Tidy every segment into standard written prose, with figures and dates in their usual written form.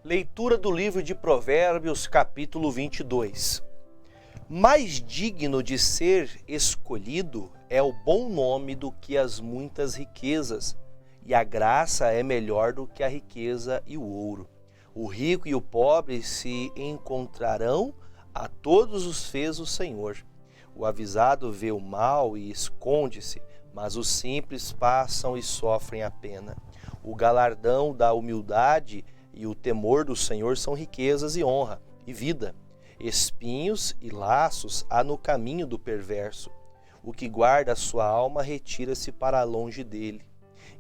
Leitura do livro de Provérbios, capítulo 22. Mais digno de ser escolhido é o bom nome do que as muitas riquezas, e a graça é melhor do que a riqueza e o ouro. O rico e o pobre se encontrarão, a todos os fez o Senhor. O avisado vê o mal e esconde-se, mas os simples passam e sofrem a pena. O galardão da humildade e o temor do Senhor são riquezas e honra e vida. Espinhos e laços há no caminho do perverso. O que guarda a sua alma retira-se para longe dele.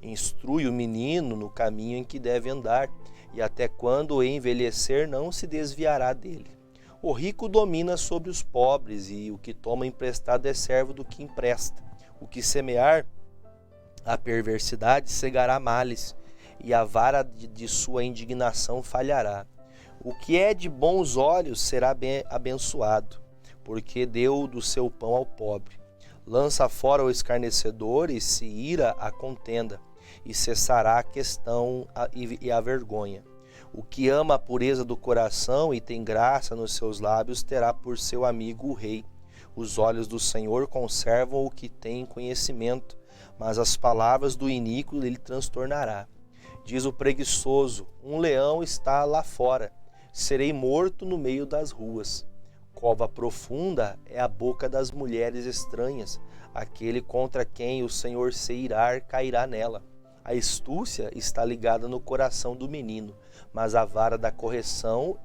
Instrui o menino no caminho em que deve andar, e até quando envelhecer não se desviará dele. O rico domina sobre os pobres, e o que toma emprestado é servo do que empresta. O que semear a perversidade cegará males, e a vara de sua indignação falhará. O que é de bons olhos será bem abençoado, porque deu do seu pão ao pobre. Lança fora o escarnecedor e se ira a contenda, e cessará a questão e a vergonha. O que ama a pureza do coração e tem graça nos seus lábios terá por seu amigo o rei. Os olhos do Senhor conservam o que tem conhecimento, mas as palavras do iníquo ele transtornará. Diz o preguiçoso: um leão está lá fora, serei morto no meio das ruas. Cova profunda é a boca das mulheres estranhas, aquele contra quem o Senhor se irar cairá nela. A astúcia está ligada no coração do menino, mas a vara da correção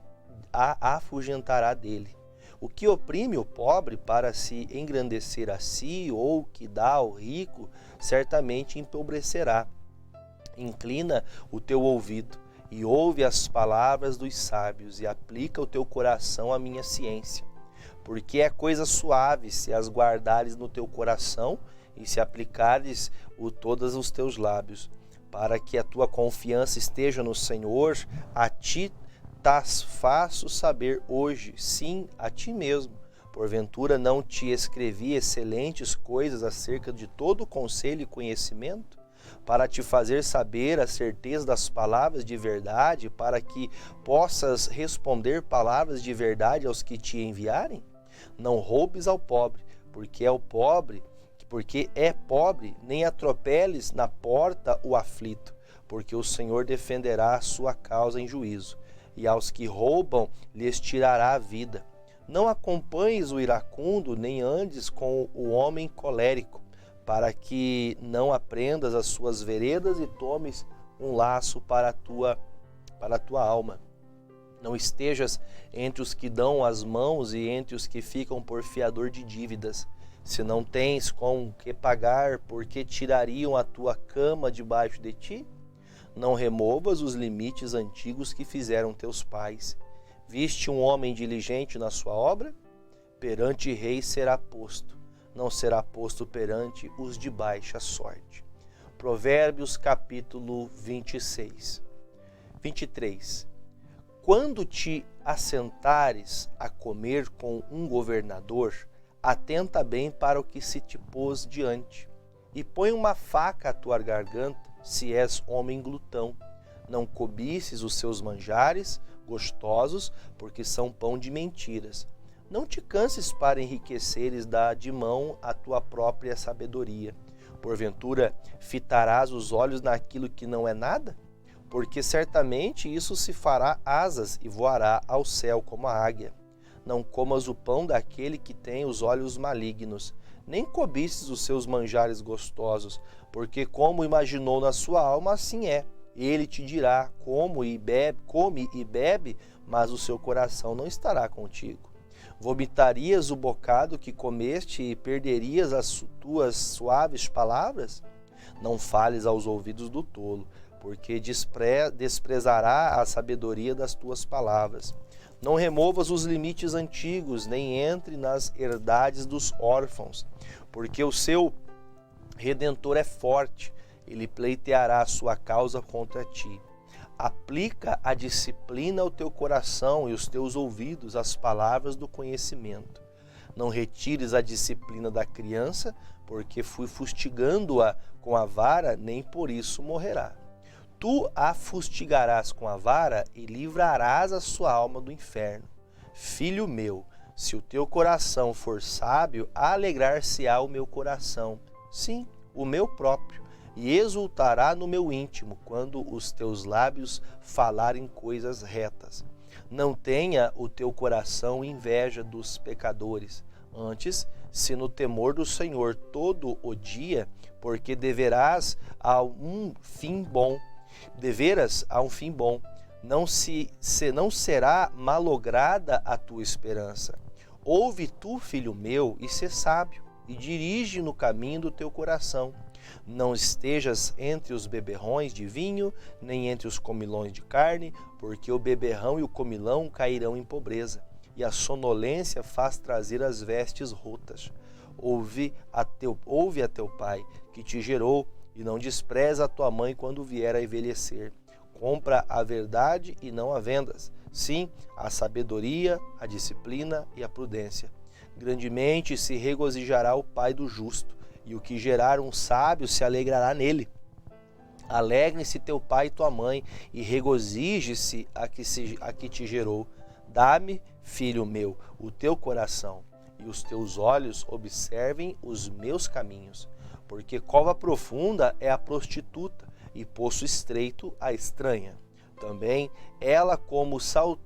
a afugentará dele. O que oprime o pobre para se engrandecer a si, ou que dá ao rico, certamente empobrecerá. Inclina o teu ouvido e ouve as palavras dos sábios, e aplica o teu coração à minha ciência. Porque é coisa suave se as guardares no teu coração e se aplicares todos os teus lábios. Para que a tua confiança esteja no Senhor, a ti tas faço saber hoje, sim, a ti mesmo. Porventura não te escrevi excelentes coisas acerca de todo o conselho e conhecimento? Para te fazer saber a certeza das palavras de verdade, para que possas responder palavras de verdade aos que te enviarem? Não roubes ao pobre, porque é pobre, nem atropeles na porta o aflito, porque o Senhor defenderá a sua causa em juízo, e aos que roubam lhes tirará a vida. Não acompanhes o iracundo, nem andes com o homem colérico, para que não aprendas as suas veredas e tomes um laço para a tua alma. Não estejas entre os que dão as mãos e entre os que ficam por fiador de dívidas. Se não tens com que pagar, por que tirariam a tua cama debaixo de ti? Não removas os limites antigos que fizeram teus pais. Viste um homem diligente na sua obra? Perante reis será posto, não será posto perante os de baixa sorte. Provérbios capítulo 23. Quando te assentares a comer com um governador, atenta bem para o que se te pôs diante, e põe uma faca à tua garganta, se és homem glutão. Não cobices os seus manjares gostosos, porque são pão de mentiras. Não te canses para enriqueceres de mão a tua própria sabedoria. Porventura, fitarás os olhos naquilo que não é nada? Porque certamente isso se fará asas e voará ao céu como a águia. Não comas o pão daquele que tem os olhos malignos, nem cobices os seus manjares gostosos, porque como imaginou na sua alma, assim é. Ele te dirá: come e bebe, mas o seu coração não estará contigo. Vomitarias o bocado que comeste e perderias as tuas suaves palavras? Não fales aos ouvidos do tolo, porque desprezará a sabedoria das tuas palavras. Não removas os limites antigos, nem entre nas herdades dos órfãos, porque o seu Redentor é forte, ele pleiteará a sua causa contra ti. Aplica a disciplina ao teu coração e os teus ouvidos às palavras do conhecimento. Não retires a disciplina da criança, porque fui fustigando-a com a vara, nem por isso morrerá. Tu a fustigarás com a vara e livrarás a sua alma do inferno. Filho meu, se o teu coração for sábio, alegrar-se-á o meu coração, sim, o meu próprio, e exultará no meu íntimo, quando os teus lábios falarem coisas retas. Não tenha o teu coração inveja dos pecadores, antes, se no temor do Senhor todo o dia, porque deverás a um fim bom, não será malograda a tua esperança. Ouve tu, filho meu, e sê sábio, e dirige no caminho do teu coração. Não estejas entre os beberrões de vinho, nem entre os comilões de carne, porque o beberrão e o comilão cairão em pobreza, e a sonolência faz trazer as vestes rotas. Ouve a teu pai, que te gerou, e não despreza a tua mãe quando vier a envelhecer. Compra a verdade e não a vendas. Sim, a sabedoria, a disciplina e a prudência. Grandemente se regozijará o pai do justo, e o que gerar um sábio se alegrará nele. Alegrem-se teu pai e tua mãe, e regozije-se a que te gerou. Dá-me, filho meu, o teu coração, e os teus olhos observem os meus caminhos. Porque cova profunda é a prostituta, e poço estreito a estranha. Também ela, como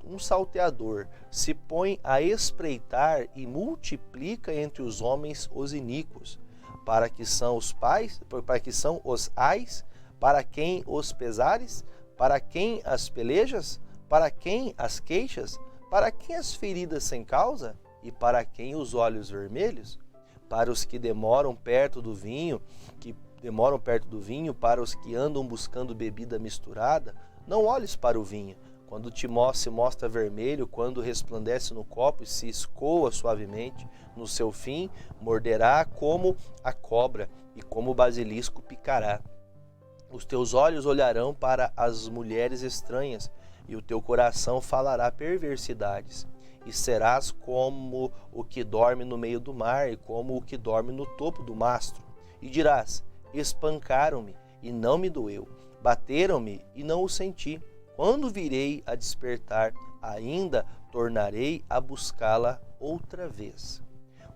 um salteador, se põe a espreitar e multiplica entre os homens os iníquos. Para que são os ais, para quem os pesares, para quem as pelejas, para quem as queixas, para quem as feridas sem causa, e para quem os olhos vermelhos? Para os que demoram perto do vinho, para os que andam buscando bebida misturada, não olhes para o vinho, quando se mostra vermelho, quando resplandece no copo e se escoa suavemente, no seu fim morderá como a cobra e como o basilisco picará. Os teus olhos olharão para as mulheres estranhas, e o teu coração falará perversidades. E serás como o que dorme no meio do mar, e como o que dorme no topo do mastro. E dirás: espancaram-me, e não me doeu. Bateram-me, e não o senti. Quando virei a despertar, ainda tornarei a buscá-la outra vez.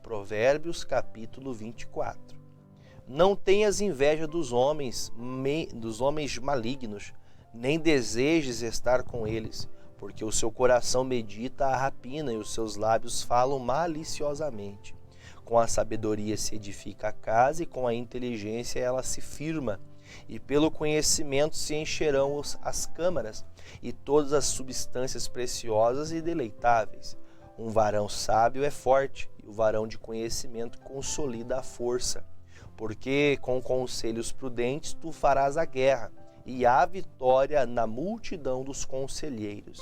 Provérbios capítulo 24. Não tenhas inveja dos homens malignos, nem desejes estar com eles, porque o seu coração medita a rapina e os seus lábios falam maliciosamente. Com a sabedoria se edifica a casa e com a inteligência ela se firma. E pelo conhecimento se encherão as câmaras e todas as substâncias preciosas e deleitáveis. Um varão sábio é forte, e o varão de conhecimento consolida a força. Porque com conselhos prudentes tu farás a guerra, e há vitória na multidão dos conselheiros.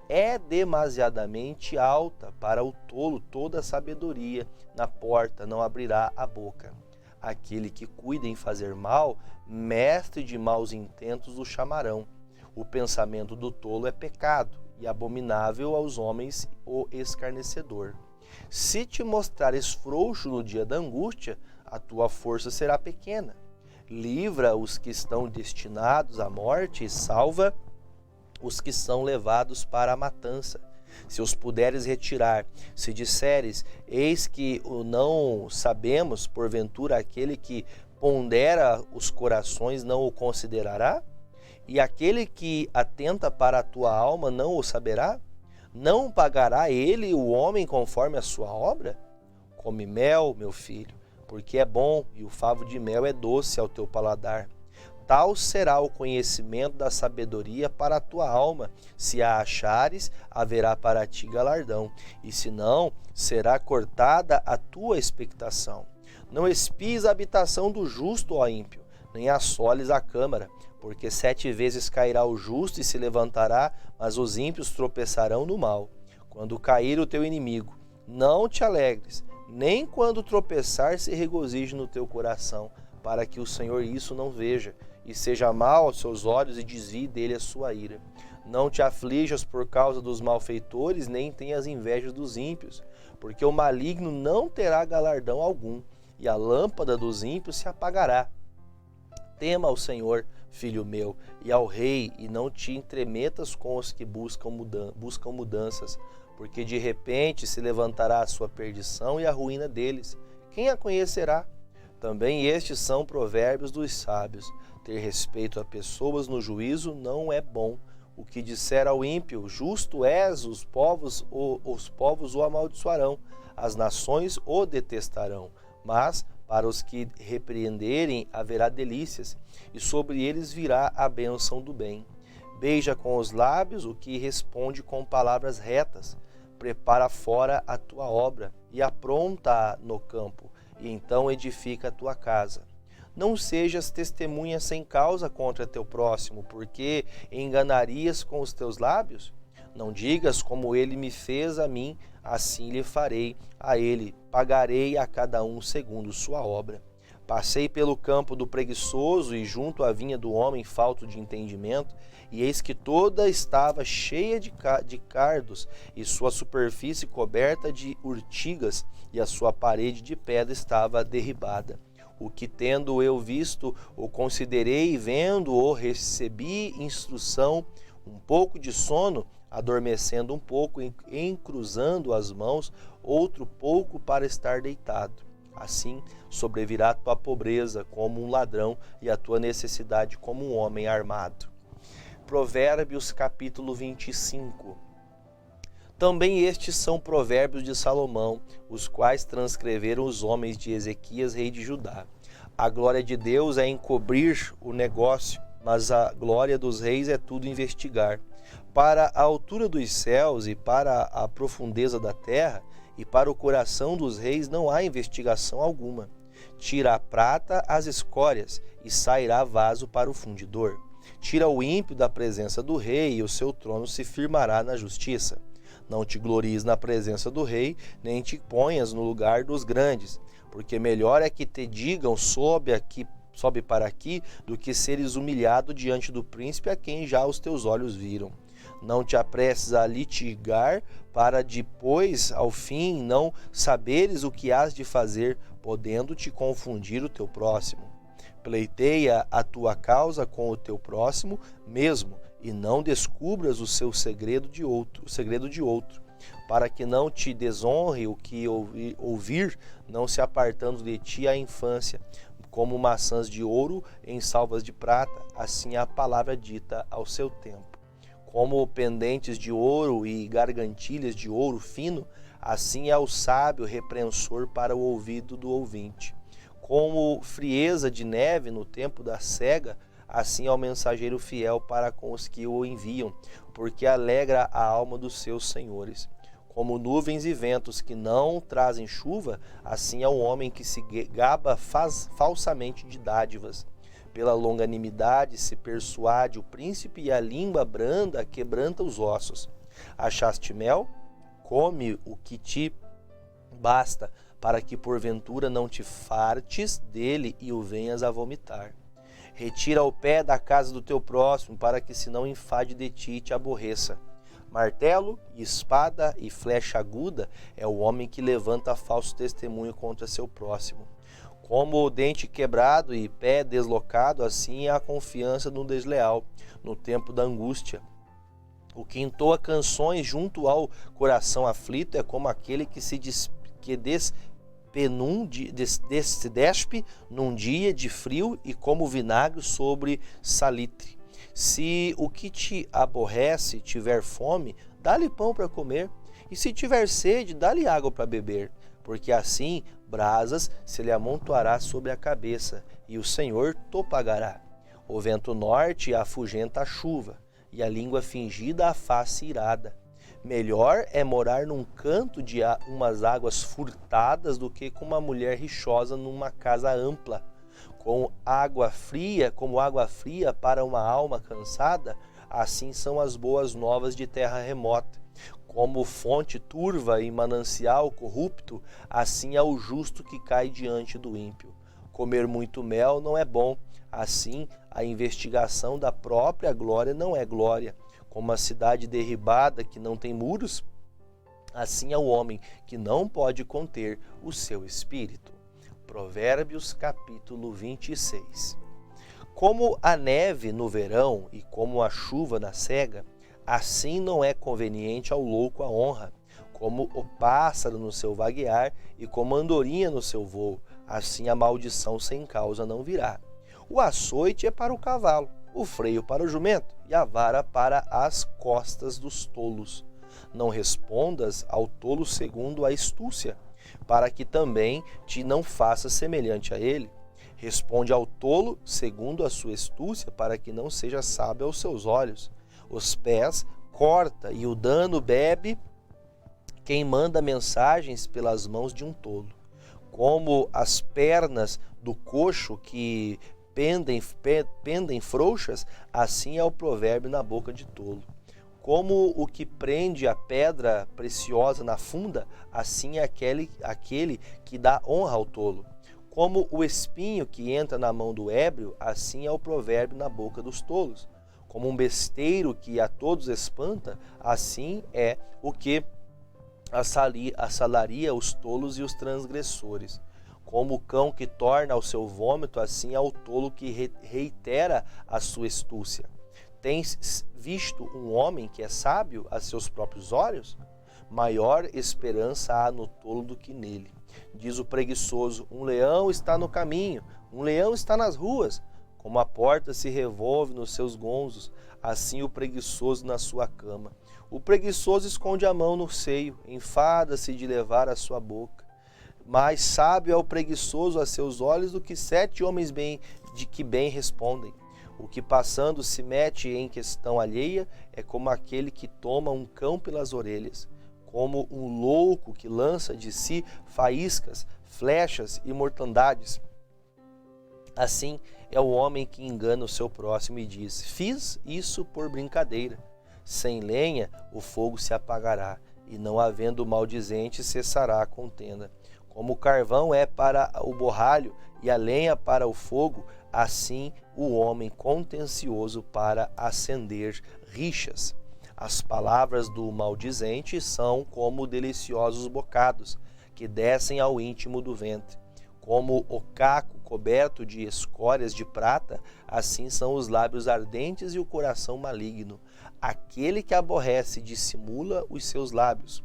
É demasiadamente alta para o tolo toda a sabedoria, na porta não abrirá a boca. Aquele que cuida em fazer mal, mestre de maus intentos o chamarão. O pensamento do tolo é pecado, e abominável aos homens o escarnecedor. Se te mostrares frouxo no dia da angústia, a tua força será pequena. Livra os que estão destinados à morte e salva os que são levados para a matança. Se os puderes retirar, se disseres, eis que o não sabemos, porventura aquele que pondera os corações não o considerará? E aquele que atenta para a tua alma não o saberá? Não pagará ele o homem conforme a sua obra? Come mel, meu filho, porque é bom, e o favo de mel é doce ao teu paladar. Tal será o conhecimento da sabedoria para a tua alma. Se a achares, haverá para ti galardão, e se não, será cortada a tua expectação. Não espies a habitação do justo, ó ímpio, nem assoles a câmara, porque 7 vezes cairá o justo e se levantará, mas os ímpios tropeçarão no mal. Quando cair o teu inimigo, não te alegres, nem quando tropeçar se regozije no teu coração, para que o Senhor isso não veja, e seja mal aos seus olhos e desvie dele a sua ira. Não te aflijas por causa dos malfeitores, nem tenhas inveja dos ímpios, porque o maligno não terá galardão algum, e a lâmpada dos ímpios se apagará. Tema ao Senhor, filho meu, e ao rei, e não te entremetas com os que buscam mudanças, porque de repente se levantará a sua perdição e a ruína deles. Quem a conhecerá? Também estes são provérbios dos sábios. Ter respeito a pessoas no juízo não é bom. O que disser ao ímpio, justo és, os povos o amaldiçoarão, as nações o detestarão. Mas para os que repreenderem haverá delícias, e sobre eles virá a bênção do bem. Beija com os lábios o que responde com palavras retas. Prepara fora a tua obra e apronta-a no campo, e então edifica a tua casa. Não sejas testemunha sem causa contra teu próximo, porque enganarias com os teus lábios? Não digas como ele me fez a mim, assim lhe farei a ele, pagarei a cada um segundo sua obra. Passei pelo campo do preguiçoso e junto à vinha do homem falto de entendimento, e eis que toda estava cheia de cardos, e sua superfície coberta de urtigas, e a sua parede de pedra estava derribada. O que tendo eu visto, o considerei, e vendo-o, recebi instrução, um pouco de sono, adormecendo um pouco, encruzando as mãos, outro pouco para estar deitado. Assim sobrevirá a tua pobreza como um ladrão e a tua necessidade como um homem armado. Provérbios capítulo 25. Também estes são provérbios de Salomão, os quais transcreveram os homens de Ezequias, rei de Judá. A glória de Deus é encobrir o negócio, mas a glória dos reis é tudo investigar. Para a altura dos céus e para a profundeza da terra, e para o coração dos reis não há investigação alguma. Tira a prata as escórias, e sairá vaso para o fundidor. Tira o ímpio da presença do rei, e o seu trono se firmará na justiça. Não te glories na presença do rei, nem te ponhas no lugar dos grandes, porque melhor é que te digam sobe para aqui, do que seres humilhado diante do príncipe a quem já os teus olhos viram. Não te apresses a litigar, para depois, ao fim, não saberes o que has de fazer, podendo te confundir o teu próximo. Pleiteia a tua causa com o teu próximo mesmo, e não descubras o segredo de outro, para que não te desonre o que ouvir, não se apartando de ti a infância, como maçãs de ouro em salvas de prata, assim é a palavra dita ao seu tempo. Como pendentes de ouro e gargantilhas de ouro fino, assim é o sábio repreensor para o ouvido do ouvinte. Como frieza de neve no tempo da cega, assim é o mensageiro fiel para com os que o enviam, porque alegra a alma dos seus senhores. Como nuvens e ventos que não trazem chuva, assim é o homem que se gaba falsamente de dádivas. Pela longanimidade se persuade o príncipe, e a língua branda quebranta os ossos. Achaste mel? Come o que te basta, para que porventura não te fartes dele e o venhas a vomitar. Retira o pé da casa do teu próximo, para que se não enfade de ti e te aborreça. Martelo, espada e flecha aguda é o homem que levanta falso testemunho contra seu próximo. Como o dente quebrado e pé deslocado, assim é a confiança no desleal, no tempo da angústia. O que entoa canções junto ao coração aflito é como aquele que se despe num dia de frio, e como vinagre sobre salitre. Se o que te aborrece tiver fome, dá-lhe pão para comer, e se tiver sede, dá-lhe água para beber, porque assim brasas se lhe amontoará sobre a cabeça, e o Senhor to pagará. O vento norte afugenta a chuva, e a língua fingida a face irada. Melhor é morar num canto de umas águas furtadas do que com uma mulher rixosa numa casa ampla. Como água fria para uma alma cansada, assim são as boas novas de terra remota. Como fonte turva e manancial corrupto, assim é o justo que cai diante do ímpio. Comer muito mel não é bom, assim a investigação da própria glória não é glória. Como a cidade derribada que não tem muros, assim é o homem que não pode conter o seu espírito. Provérbios capítulo 26. Como a neve no verão e como a chuva na cega, assim não é conveniente ao louco a honra. Como o pássaro no seu vaguear e como a andorinha no seu voo, assim a maldição sem causa não virá. O açoite é para o cavalo, o freio para o jumento e a vara para as costas dos tolos. Não respondas ao tolo segundo a astúcia, para que também te não faça semelhante a ele. Responde ao tolo segundo a sua astúcia, para que não seja sábio aos seus olhos. Os pés corta e o dano bebe quem manda mensagens pelas mãos de um tolo. Como as pernas do coxo que pendem frouxas, assim é o provérbio na boca de tolo. Como o que prende a pedra preciosa na funda, assim é aquele que dá honra ao tolo. Como o espinho que entra na mão do ébrio, assim é o provérbio na boca dos tolos. Como um besteiro que a todos espanta, assim é o que assalaria os tolos e os transgressores. Como o cão que torna ao seu vômito, assim é o tolo que reitera a sua astúcia. Tens visto um homem que é sábio a seus próprios olhos? Maior esperança há no tolo do que nele. Diz o preguiçoso: um leão está no caminho, um leão está nas ruas. Como a porta se revolve nos seus gonzos, assim o preguiçoso na sua cama. O preguiçoso esconde a mão no seio, enfada-se de levar a sua boca. Mais sábio é o preguiçoso a seus olhos do que 7 homens que bem respondem. O que passando se mete em questão alheia é como aquele que toma um cão pelas orelhas, como um louco que lança de si faíscas, flechas e mortandades. Assim é o homem que engana o seu próximo e diz: fiz isso por brincadeira. Sem lenha o fogo se apagará, e não havendo maldizente cessará a contenda. Como o carvão é para o borralho e a lenha para o fogo, assim o homem contencioso para acender rixas. As palavras do maldizente são como deliciosos bocados, que descem ao íntimo do ventre. Como o caco coberto de escórias de prata, assim são os lábios ardentes e o coração maligno. Aquele que aborrece dissimula os seus lábios,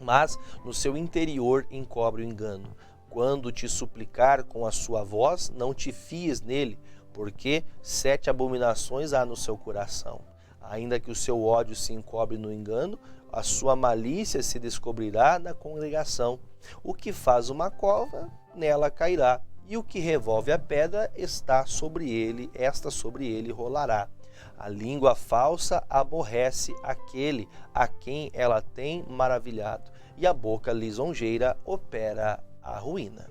mas no seu interior encobre o engano. Quando te suplicar com a sua voz, não te fies nele, porque 7 abominações há no seu coração. Ainda que o seu ódio se encobre no engano, a sua malícia se descobrirá na congregação. O que faz uma cova, nela cairá, e o que revolve a pedra, esta sobre ele rolará. A língua falsa aborrece aquele a quem ela tem maravilhado, e a boca lisonjeira opera a ruína.